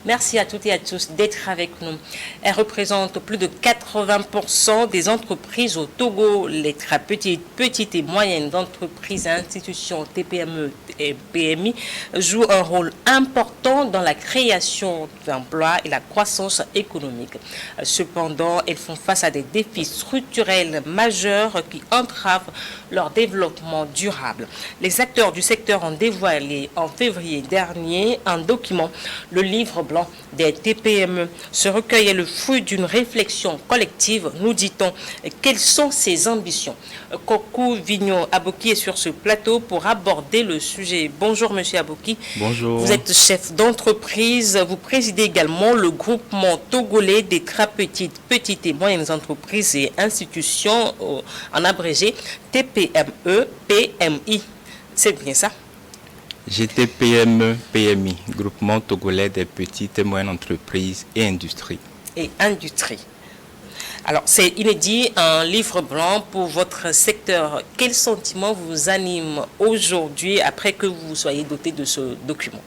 Merci à toutes et à tous d'être avec nous. Elle représente plus de 80% des entreprises au Togo. Les très petites et moyennes entreprises et institutions TPME et PMI jouent un rôle important dans la création d'emplois et la croissance économique. Cependant, elles font face à des défis structurels majeurs qui entravent leur développement durable. Les acteurs du secteur ont dévoilé en février dernier un document, le livre blanc des TPME. Ce recueil est le fruit d'une réflexion collective, nous dit-on. Quelles sont ses ambitions? Kokou Vignon Aboki est sur ce plateau pour aborder le sujet. Bonjour Monsieur Aboki. Bonjour. Vous êtes chef d'entreprise, vous présidez également le groupement togolais des très petites et moyennes entreprises et institutions, en abrégé TPME, PMI. C'est bien ça? GTPME, PMI, groupement togolais des petites et moyennes entreprises et industries. Et industrie. Alors, c'est inédit, un livre blanc pour votre secteur. Quel sentiment vous anime aujourd'hui après que vous soyez doté de ce document?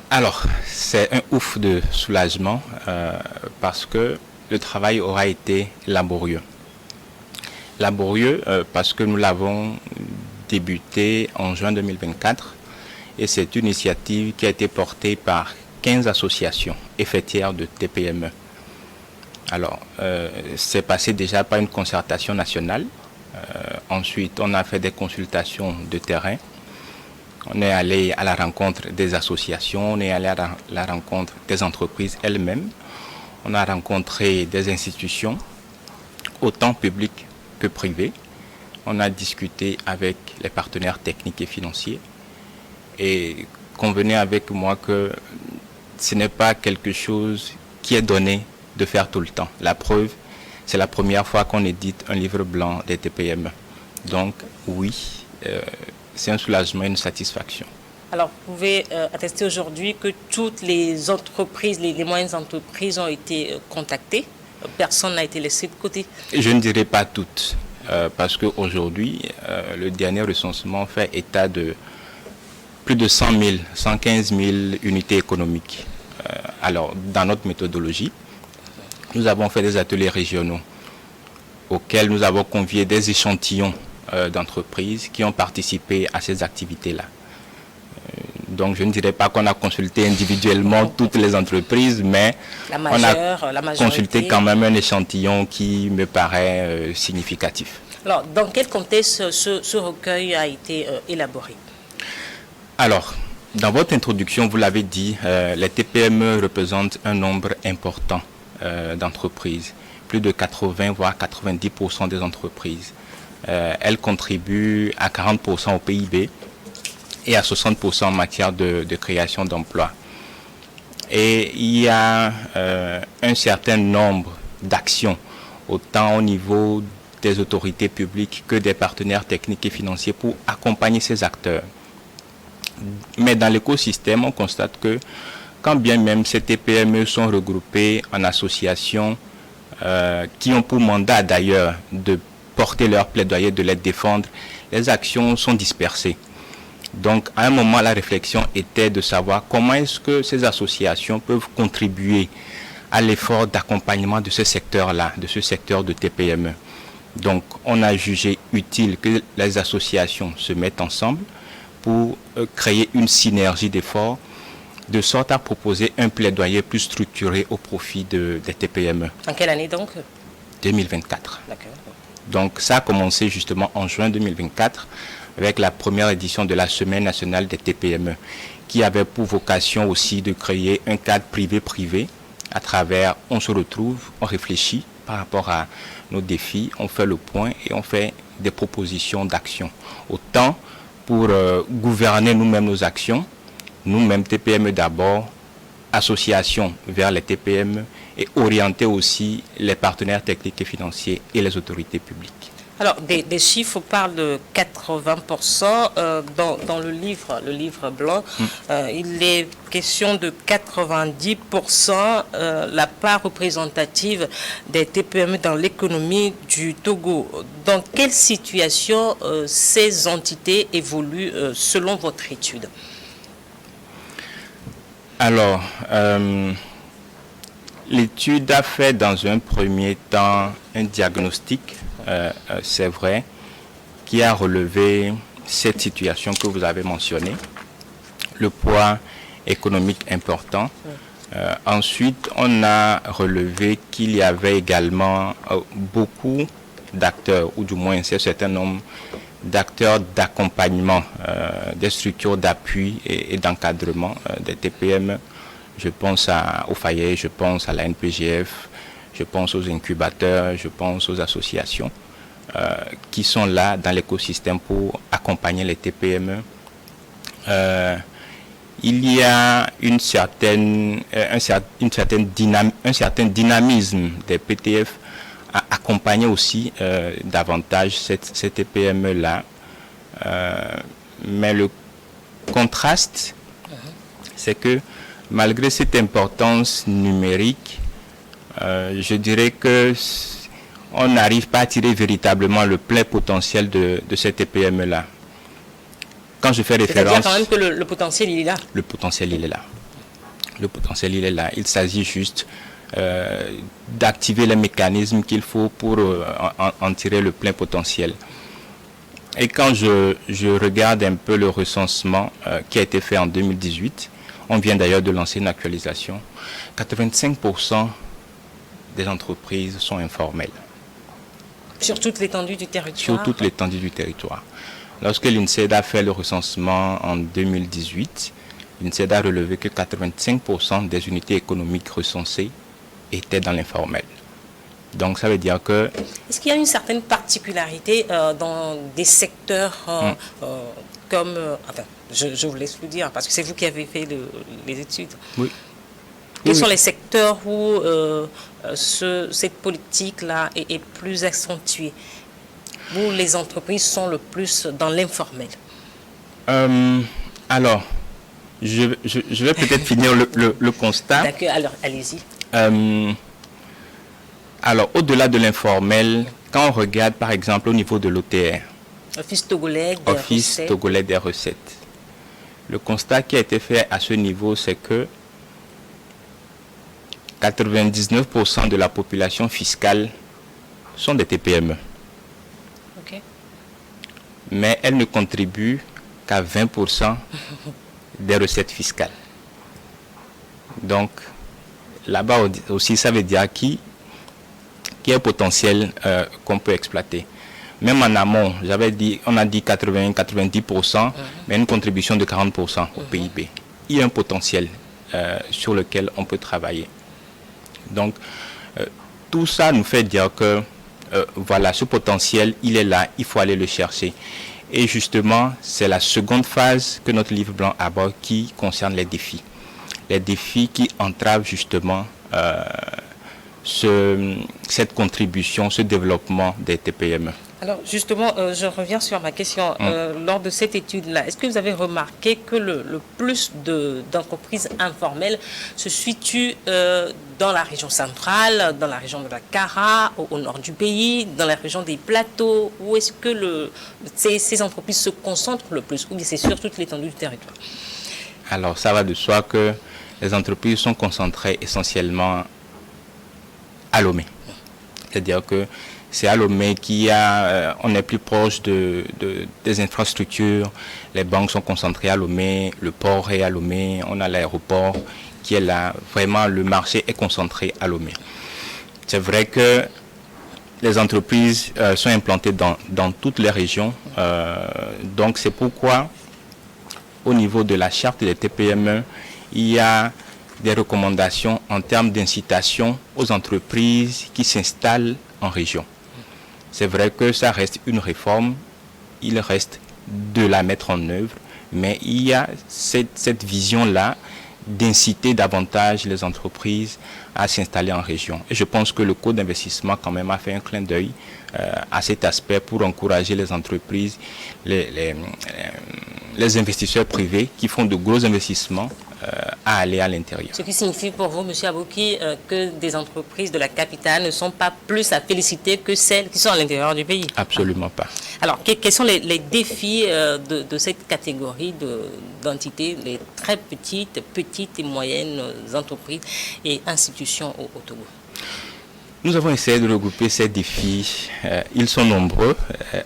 Alors, c'est un ouf de soulagement parce que le travail aura été laborieux. Laborieux parce que nous l'avons débuté en juin 2024 et c'est une initiative qui a été portée par 15 associations effectières de TPME. Alors, c'est passé déjà par une concertation nationale. Ensuite, on a fait des consultations de terrain. On est allé à la rencontre des associations, on est allé à la rencontre des entreprises elles-mêmes. On a rencontré des institutions, autant publiques que privées. On a discuté avec les partenaires techniques et financiers. Et convenez avec moi que ce n'est pas quelque chose qui est donné de faire tout le temps. La preuve, c'est la première fois qu'on édite un livre blanc des TPME. Donc oui, c'est un soulagement et une satisfaction. Alors, vous pouvez attester aujourd'hui que toutes les entreprises, les moyennes entreprises ont été contactées. Personne n'a été laissé de côté. Je ne dirais pas toutes, parce qu'aujourd'hui, le dernier recensement fait état de plus de 100 000, 115 000 unités économiques. Alors, dans notre méthodologie, nous avons fait des ateliers régionaux auxquels nous avons convié des échantillons d'entreprises qui ont participé à ces activités-là. Donc je ne dirais pas qu'on a consulté individuellement toutes les entreprises, mais on a consulté quand même un échantillon qui me paraît significatif. Alors, dans quel contexte ce recueil a été élaboré? Alors, dans votre introduction, vous l'avez dit, les TPME représentent un nombre important d'entreprises, plus de 80 voire 90% des entreprises. Elles contribuent à 40% au PIB et à 60% en matière de création d'emplois. Et il y a un certain nombre d'actions, autant au niveau des autorités publiques que des partenaires techniques et financiers pour accompagner ces acteurs. Mais dans l'écosystème, on constate que quand bien même ces TPME sont regroupées en associations qui ont pour mandat d'ailleurs de porter leur plaidoyer, de les défendre, les actions sont dispersées. Donc à un moment, la réflexion était de savoir comment est-ce que ces associations peuvent contribuer à l'effort d'accompagnement de ce secteur-là, de ce secteur de TPME. Donc on a jugé utile que les associations se mettent ensemble pour créer une synergie d'efforts, de sorte à proposer un plaidoyer plus structuré au profit des TPME. En quelle année donc? 2024. D'accord. Donc ça a commencé justement en juin 2024 avec la première édition de la Semaine nationale des TPME, qui avait pour vocation aussi de créer un cadre privé-privé à travers on se retrouve, on réfléchit par rapport à nos défis, on fait le point et on fait des propositions d'action. Autant pour gouverner nous-mêmes nos actions, nous-mêmes TPME d'abord, associations vers les TPME et orienter aussi les partenaires techniques et financiers et les autorités publiques. Alors, des chiffres parlent de 80% dans le livre blanc. Il est question de 90%, la part représentative des TPME dans l'économie du Togo. Dans quelle situation ces entités évoluent selon votre étude? Alors, l'étude a fait dans un premier temps un diagnostic, c'est vrai, qui a relevé cette situation que vous avez mentionnée, le poids économique important. Ensuite, on a relevé qu'il y avait également beaucoup d'acteurs, ou du moins un certain nombre d'acteurs d'accompagnement, des structures d'appui et d'encadrement des TPME. Je pense au FAIE, je pense à la NPGF, je pense aux incubateurs, je pense aux associations qui sont là dans l'écosystème pour accompagner les TPME. Il y a un certain dynamisme des PTF à accompagner aussi davantage ces TPME-là. Mais le contraste, c'est que malgré cette importance numérique, je dirais que on n'arrive pas à tirer véritablement le plein potentiel de cette TPME-là. Quand je fais référence... C'est-à-dire quand même que le potentiel, il est là. Le potentiel, il est là. Le potentiel, il est là. Il s'agit juste d'activer les mécanismes qu'il faut pour en tirer le plein potentiel. Et quand je regarde un peu le recensement qui a été fait en 2018, on vient d'ailleurs de lancer une actualisation, 85% des entreprises sont informelles. Sur toute l'étendue du territoire. Sur toute l'étendue du territoire. Lorsque l'INSEAD a fait le recensement en 2018, l'INSEAD a relevé que 85% des unités économiques recensées étaient dans l'informel. Donc ça veut dire que... Est-ce qu'il y a une certaine particularité dans des secteurs comme... enfin, je vous laisse le dire, parce que c'est vous qui avez fait les études. Oui. Quels sont les secteurs où cette politique-là est plus accentuée, où les entreprises sont le plus dans l'informel? Alors, je vais peut-être finir le constat. D'accord, alors allez-y. Alors, au-delà de l'informel, quand on regarde par exemple au niveau de l'OTR, Office togolais des recettes, le constat qui a été fait à ce niveau, c'est que 99% de la population fiscale sont des TPME. Okay. Mais elles ne contribuent qu'à 20% des recettes fiscales. Donc, là-bas aussi, ça veut dire qu'il y a un potentiel qu'on peut exploiter. Même en amont, on a dit 80-90%, mais une contribution de 40% au PIB. Il y a un potentiel sur lequel on peut travailler. Donc, tout ça nous fait dire que, voilà, ce potentiel, il est là, il faut aller le chercher. Et justement, c'est la seconde phase que notre livre blanc aborde qui concerne les défis. Les défis qui entravent justement cette contribution, ce développement des TPME. Alors justement, je reviens sur ma question. Lors de cette étude-là, est-ce que vous avez remarqué que le plus d'entreprises informelles se situe dans la région centrale, dans la région de la Kara, au nord du pays, dans la région des plateaux? Où est-ce que ces entreprises se concentrent le plus? Ou bien c'est sur toute l'étendue du territoire? Alors ça va de soi que les entreprises sont concentrées essentiellement à Lomé. C'est-à-dire que c'est à Lomé on est plus proche des infrastructures. Les banques sont concentrées à Lomé, le port est à Lomé, on a l'aéroport qui est là. Vraiment, le marché est concentré à Lomé. C'est vrai que les entreprises sont implantées dans toutes les régions. Donc c'est pourquoi, au niveau de la charte des TPME, il y a des recommandations en termes d'incitation aux entreprises qui s'installent en région. C'est vrai que ça reste une réforme, il reste de la mettre en œuvre, mais il y a cette vision-là d'inciter davantage les entreprises à s'installer en région. Et je pense que le Code d'investissement quand même a fait un clin d'œil à cet aspect pour encourager les entreprises, les investisseurs privés qui font de gros investissements à aller à l'intérieur. Ce qui signifie pour vous, M. Abouki, que des entreprises de la capitale ne sont pas plus à féliciter que celles qui sont à l'intérieur du pays? Absolument pas. Alors, quels sont les défis de cette catégorie d'entités, les très petites et moyennes entreprises et institutions au Togo? Nous avons essayé de regrouper ces défis. Ils sont nombreux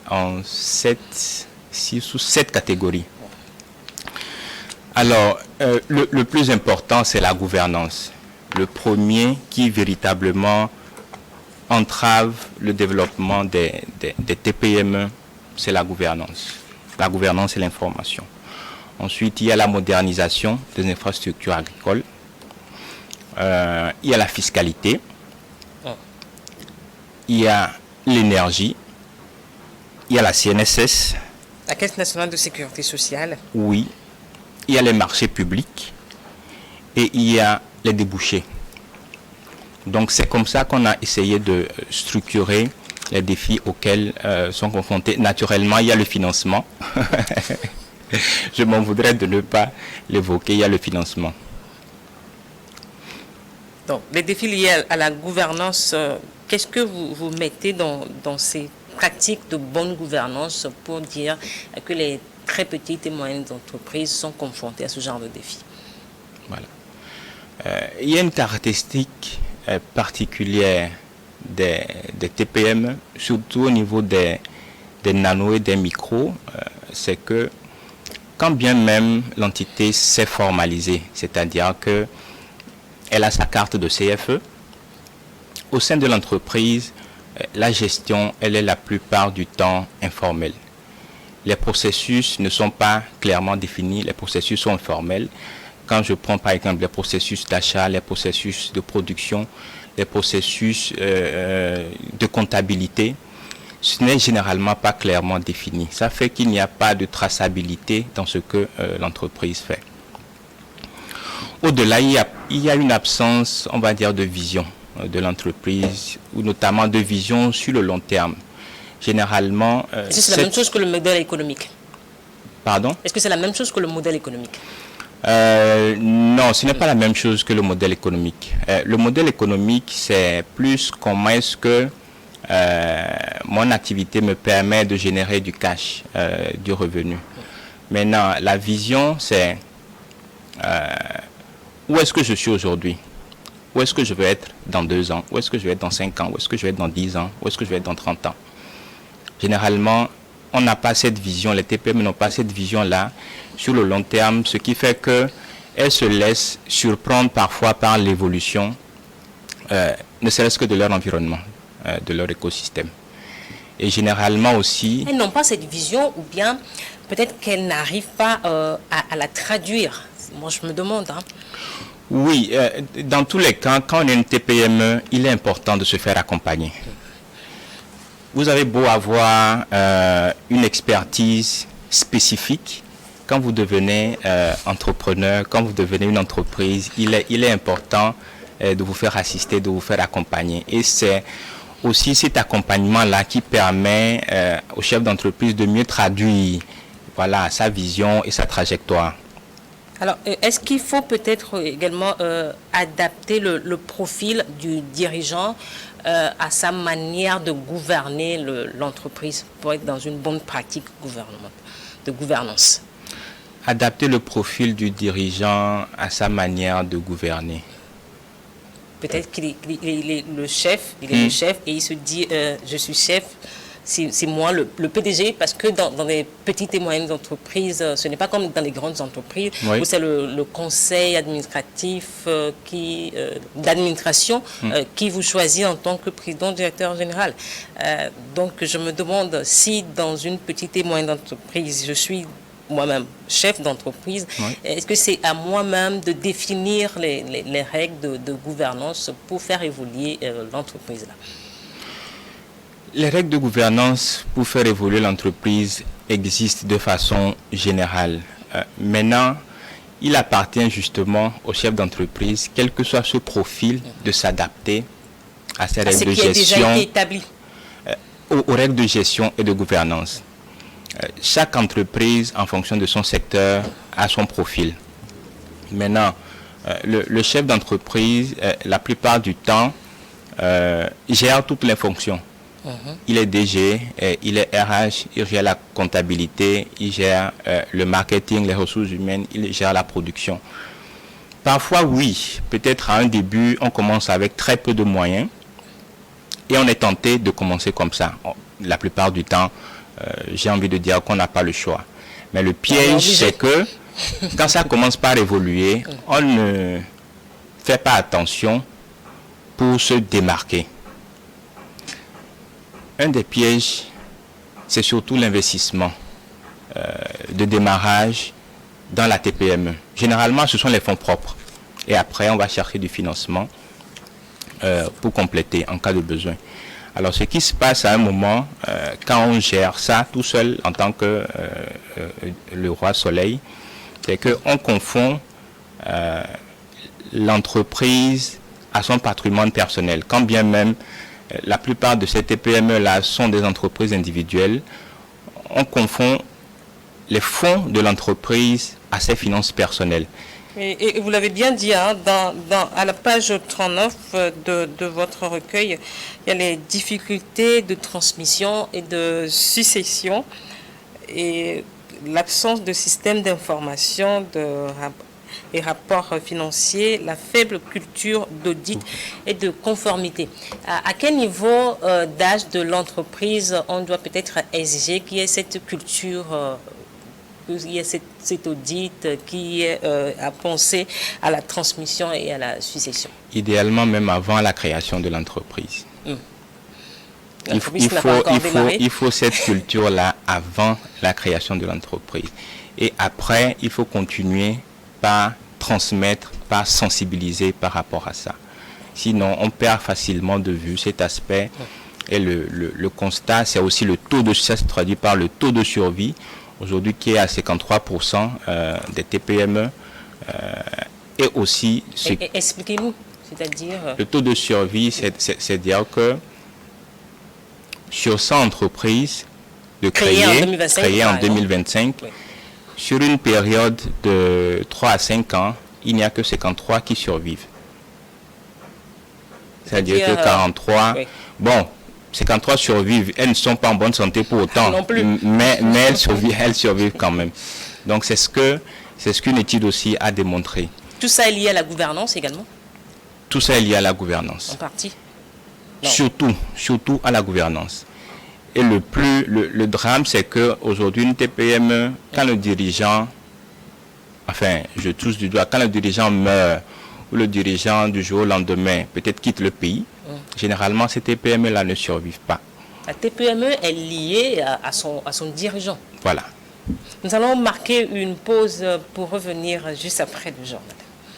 en 6 ou 7 catégories. Alors, le plus important, c'est la gouvernance. Le premier qui véritablement entrave le développement des TPME, c'est la gouvernance. La gouvernance et l'information. Ensuite, il y a la modernisation des infrastructures agricoles. Il y a la fiscalité. Il y a l'énergie. Il y a la CNSS. La Caisse nationale de sécurité sociale. Oui. Il y a les marchés publics et il y a les débouchés. Donc c'est comme ça qu'on a essayé de structurer les défis auxquels sont confrontés. Naturellement, il y a le financement. Je m'en voudrais de ne pas l'évoquer, il y a le financement. Donc les défis liés à la gouvernance, qu'est-ce que vous mettez dans ces pratiques de bonne gouvernance pour dire que les très petites et moyennes entreprises sont confrontées à ce genre de défis? Voilà. Il y a une caractéristique particulière des TPM, surtout au niveau des nanos et des micros, c'est que quand bien même l'entité s'est formalisée, c'est-à-dire qu'elle a sa carte de CFE, au sein de l'entreprise, la gestion, elle est la plupart du temps informelle. Les processus ne sont pas clairement définis, les processus sont informels. Quand je prends par exemple les processus d'achat, les processus de production, les processus de comptabilité, ce n'est généralement pas clairement défini. Ça fait qu'il n'y a pas de traçabilité dans ce que l'entreprise fait. Au-delà, il y a une absence, on va dire, de vision de l'entreprise, ou notamment de vision sur le long terme. Généralement... Est-ce que c'est la même chose que le modèle économique? Pardon? Est-ce que c'est la même chose que le modèle économique? Non, ce n'est pas la même chose que le modèle économique. Le modèle économique, c'est plus comment est-ce que mon activité me permet de générer du cash, du revenu. Maintenant, la vision, c'est où est-ce que je suis aujourd'hui? Où est-ce que je veux être dans 2 ans? Où est-ce que je vais être dans 5 ans? Où est-ce que je vais être dans 10 ans? Où est-ce que je vais être dans 30 ans? Généralement, on n'a pas cette vision, les TPM n'ont pas cette vision-là sur le long terme, ce qui fait qu'elles se laissent surprendre parfois par l'évolution, ne serait-ce que de leur environnement, de leur écosystème. Et généralement aussi... Elles n'ont pas cette vision, ou bien peut-être qu'elles n'arrivent pas à la traduire. Moi, je me demande. Oui, dans tous les cas, quand on est une TPME, il est important de se faire accompagner. Vous avez beau avoir une expertise spécifique, quand vous devenez entrepreneur, quand vous devenez une entreprise, il est important de vous faire assister, de vous faire accompagner. Et c'est aussi cet accompagnement-là qui permet au chef d'entreprise de mieux traduire sa vision et sa trajectoire. Alors, est-ce qu'il faut peut-être également adapter le profil du dirigeant à sa manière de gouverner l'entreprise pour être dans une bonne pratique de gouvernance? Adapter le profil du dirigeant à sa manière de gouverner. Peut-être qu'il est le chef, le chef et il se dit je suis chef. C'est moi le PDG, parce que dans les petites et moyennes entreprises, ce n'est pas comme dans les grandes entreprises, oui, où c'est le conseil administratif d'administration qui vous choisit en tant que président directeur général. Donc je me demande si dans une petite et moyenne entreprise, je suis moi-même chef d'entreprise, oui, est-ce que c'est à moi-même de définir les règles de gouvernance pour faire évoluer l'entreprise là? Les règles de gouvernance pour faire évoluer l'entreprise existent de façon générale. Maintenant, il appartient justement au chef d'entreprise, quel que soit ce profil, de s'adapter à ces règles de gestion, déjà été établi. Aux règles de gestion et de gouvernance. Chaque entreprise, en fonction de son secteur, a son profil. Maintenant, le chef d'entreprise, la plupart du temps, gère toutes les fonctions. Il est DG, il est RH, il gère la comptabilité, il gère le marketing, les ressources humaines, il gère la production. Parfois, oui, peut-être à un début, on commence avec très peu de moyens et on est tenté de commencer comme ça. La plupart du temps, j'ai envie de dire qu'on n'a pas le choix. Mais le piège, c'est que quand ça commence par évoluer, on ne fait pas attention pour se démarquer. Un des pièges, c'est surtout l'investissement de démarrage dans la TPME. Généralement, ce sont les fonds propres. Et après, on va chercher du financement pour compléter en cas de besoin. Alors, ce qui se passe à un moment, quand on gère ça tout seul en tant que le roi soleil, c'est qu'on confond l'entreprise à son patrimoine personnel. Quand bien même la plupart de ces TPME-là sont des entreprises individuelles, on confond les fonds de l'entreprise à ses finances personnelles. Et vous l'avez bien dit, hein, à la page 39 de votre recueil, il y a les difficultés de transmission et de succession et l'absence de système d'information et rapports financiers, la faible culture d'audit et de conformité. À quel niveau d'âge de l'entreprise on doit peut-être exiger qu'il y ait cette culture, qu'il y ait cet audit qui est à penser à la transmission et à la succession? Idéalement, même avant la création de l'entreprise. Il faut cette culture-là avant la création de l'entreprise. Et après, il faut continuer par transmettre, par sensibiliser par rapport à ça. Sinon, on perd facilement de vue cet aspect. Et le constat, c'est aussi le taux de, ça se traduit par le taux de survie, aujourd'hui qui est à 53% des TPME. Et aussi... Expliquez-nous, c'est-à-dire... Le taux de survie, c'est dire que sur 100 entreprises créées en 2025, oui. Sur une période de 3 à 5 ans, il n'y a que 53 qui survivent. C'est-à-dire que 43, oui. Bon, 53 survivent, elles ne sont pas en bonne santé pour autant, non plus. mais elles survivent quand même. Donc c'est ce qu'une étude aussi a démontré. Tout ça est lié à la gouvernance également? Tout ça est lié à la gouvernance. En partie? Surtout à la gouvernance. Et le drame, c'est qu'aujourd'hui, une TPME, quand le dirigeant, enfin, je touche du doigt, quand le dirigeant meurt, ou le dirigeant du jour au lendemain, peut-être quitte le pays, généralement, ces TPME-là ne survivent pas. La TPME est liée à son dirigeant. Voilà. Nous allons marquer une pause pour revenir juste après le journal.